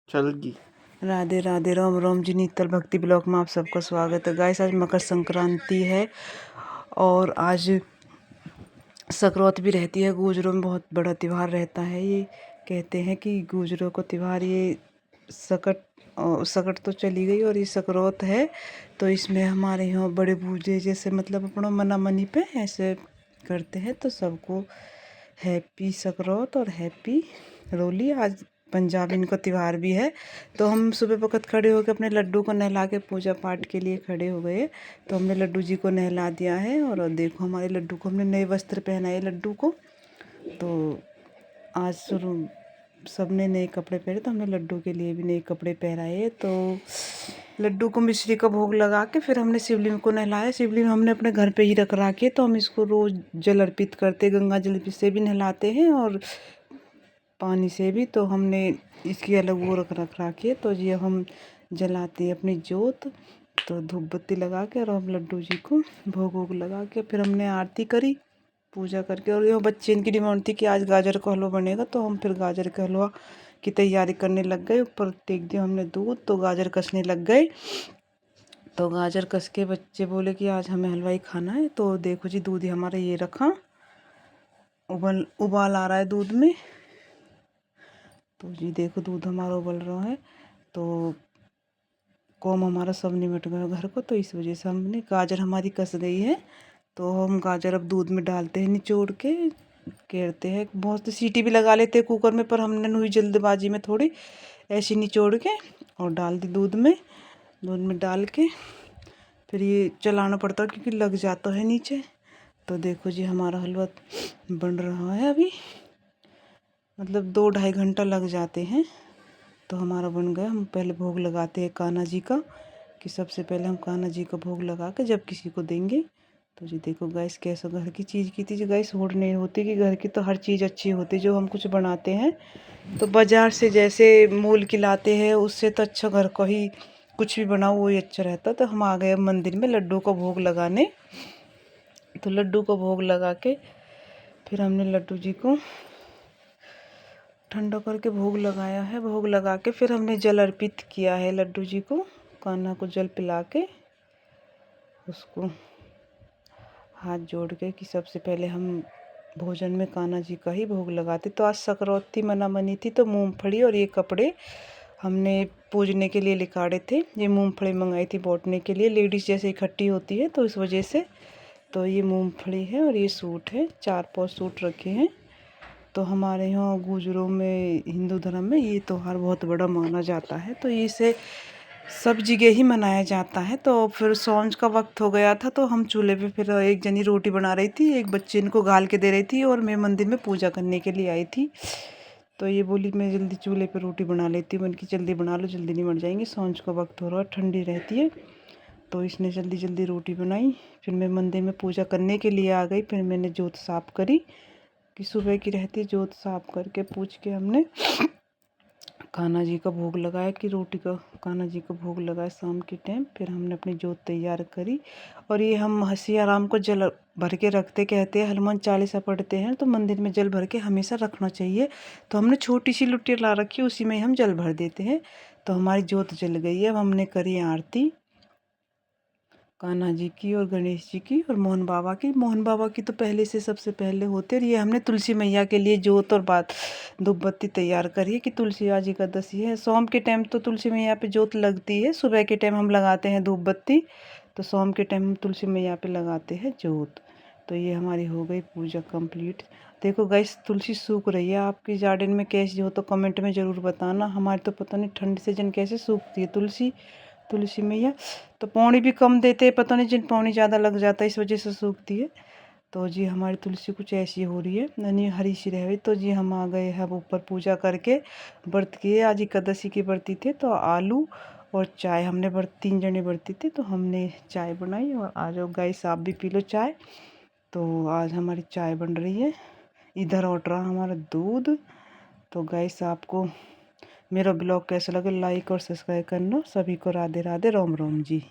चलगी। राधे राधे, राम राम जी। नीतल भक्ति ब्लॉग में आप सबका स्वागत है। गाइस आज मकर संक्रांति है और आज संक्रांत भी रहती है। गुजरों में बहुत बड़ा त्यौहार रहता है। ये कहते हैं कि गुजरों को त्यौहार ये सकट तो चली गई और ये संक्रांत है, तो इसमें हमारे यहाँ बड़े बूढ़े जैसे मतलब अपना मना मनी पे ऐसे करते हैं। तो सबको हैप्पी संक्रांत और हैप्पी रोली। आज पंजाब इनका त्यौहार भी है। तो हम सुबह वक्त खड़े होकर अपने लड्डू को नहला के पूजा पाठ के लिए खड़े हो गए। तो हमने लड्डू जी को नहला दिया है और देखो हमारे लड्डू को हमने नए वस्त्र पहनाए लड्डू को। तो आज सब ने नए कपड़े पहने, तो हमने लड्डू के लिए भी नए कपड़े पहनाए। तो लड्डू को मिश्री का भोग लगा के फिर हमने शिवलिंग को नहलाया। शिवलिंग हमने अपने घर पे ही रखे, तो हम इसको रोज़ जल अर्पित करते, गंगा जल से भी नहलाते हैं और पानी से भी। तो हमने इसकी अलग वो रखी है। तो ये हम जलाते हैं अपनी जोत, तो धूप बत्ती लगा के और हम लड्डू जी को भोग वोग लगा के फिर हमने आरती करी पूजा करके। और ये बच्चे इनकी डिमांड थी कि आज गाजर का हलवा बनेगा, तो हम फिर गाजर के हलवा की तैयारी करने लग गए। ऊपर टेक दिया हमने दूध, तो गाजर कसने लग गए। तो गाजर कस के बच्चे बोले कि आज हमें हलवा ही खाना है। तो देखो जी दूध हमारा ये रखा, उबाल आ रहा है दूध में। तो जी देखो दूध हमारा उबल रहा है। तो कॉम हमारा सब निमट गया घर को, तो इस वजह से हमने गाजर हमारी कस गई है। तो हम गाजर अब दूध में डालते हैं निचोड़ के, केरते हैं। बहुत सी सीटी भी लगा लेते हैं कुकर में, पर हमने हुई जल्दबाजी में थोड़ी ऐसी निचोड़ के और डाल दी दूध में डाल के फिर ये चलाना पड़ता है क्योंकि लग जाता है नीचे। तो देखो जी हमारा हलवा बन रहा है अभी, मतलब 2-2.5 घंटा लग जाते हैं। तो हमारा बन गया। हम पहले भोग लगाते हैं कान्हा जी का, कि सबसे पहले हम कान्हा जी का भोग लगा के जब किसी को देंगे। तो जी देखो गैस कैसा घर की चीज़ की थी जो गैस होड़ नहीं होती, कि घर की तो हर चीज़ अच्छी होती जो हम कुछ बनाते हैं। तो बाज़ार से जैसे मोल की लाते हैं उससे तो अच्छा घर को ही कुछ भी बनाओ वही अच्छा रहता। तो हम आ गए मंदिर में लड्डू का भोग लगाने। तो लड्डू का भोग लगा के फिर हमने लड्डू जी को ठंडा करके भोग लगाया है। भोग लगा के फिर हमने जल अर्पित किया है लड्डू जी को, कान्हा को जल पिला के उसको हाथ जोड़ के कि सबसे पहले हम भोजन में कान्हा जी का ही भोग लगाते। तो आज संक्रांति मना मनी थी, तो मूंगफली और ये कपड़े हमने पूजने के लिए लिकाड़े थे। ये मूंगफली मंगाई थी बांटने के लिए, लेडीज़ जैसे इकट्ठी होती है तो इस वजह से। तो ये मूंगफली है और ये सूट है, 4-5 सूट रखे हैं। तो हमारे यहाँ गुजरों में हिंदू धर्म में ये त्यौहार बहुत बड़ा माना जाता है, तो इसे सब जगह ही मनाया जाता है। तो फिर सांझ का वक्त हो गया था, तो हम चूल्हे पे फिर एक जनी रोटी बना रही थी, एक बच्चे इनको गाल के दे रही थी और मैं मंदिर में पूजा करने के लिए आई थी। तो ये बोली मैं जल्दी चूल्हे पे रोटी बना लेती हूँ। मैंने कि जल्दी बना लो, जल्दी नहीं मर जाएंगे, सांझ का वक्त हो रहा है, ठंडी रहती है। तो इसने जल्दी जल्दी रोटी बनाई। फिर मैं मंदिर में पूजा करने के लिए आ गई। फिर मैंने जोत साफ़ करी, कि सुबह की रहती जोत साफ़ करके पूछ के हमने कान्हा जी का भोग लगाया, कि रोटी का कान्हा जी का भोग लगाया शाम के टाइम। फिर हमने अपनी जोत तैयार करी। और ये हम सिया राम को जल भर के रखते, कहते हैं हनुमान चालीसा पढ़ते हैं तो मंदिर में जल भर के हमेशा रखना चाहिए। तो हमने छोटी सी लुट्टी ला रखी, उसी में हम जल भर देते हैं। तो हमारी जोत जल गई है। अब हमने करी आरती कान्हा जी की और गणेश जी की और मोहन बाबा की। मोहन बाबा की तो पहले से सबसे पहले होते। और ये हमने तुलसी मैया के लिए जोत और बात धूप बत्ती तैयार करी है, कि तुलसी आज एकादशी है। शाम के टाइम तो तुलसी मैया पे जोत लगती है, सुबह के टाइम हम लगाते हैं धूप बत्ती। तो शाम के टाइम हम तुलसी मैया पे लगाते हैं जोत। तो ये हमारी हो गई पूजा कंप्लीट। देखो गैस तुलसी सूख रही है, आपकी गार्डन में कैसी हो तो कमेंट में ज़रूर बताना। हमारी तो पता नहीं ठंड से जन कैसे सूखती है तुलसी मैया। तो पानी भी कम देते हैं, पता नहीं जिन पानी ज़्यादा लग जाता है इस वजह से सूखती है। तो जी हमारी तुलसी कुछ ऐसी हो रही है, यानी हरी सी रह गई। तो जी हम आ गए हैं ऊपर पूजा करके, व्रत किए। आज एकादशी की व्रती थे, तो आलू और चाय हमने 3 जने व्रती थे, तो हमने चाय बनाई। और आ जाओ गाइस आप भी पी लो चाय। तो आज हमारी चाय बन रही है, इधर उठ रहा हमारा दूध। तो गाइस आपको मेरा ब्लॉग कैसा लगे लाइक और सब्सक्राइब करना। सभी को राधे राधे, राम राम जी।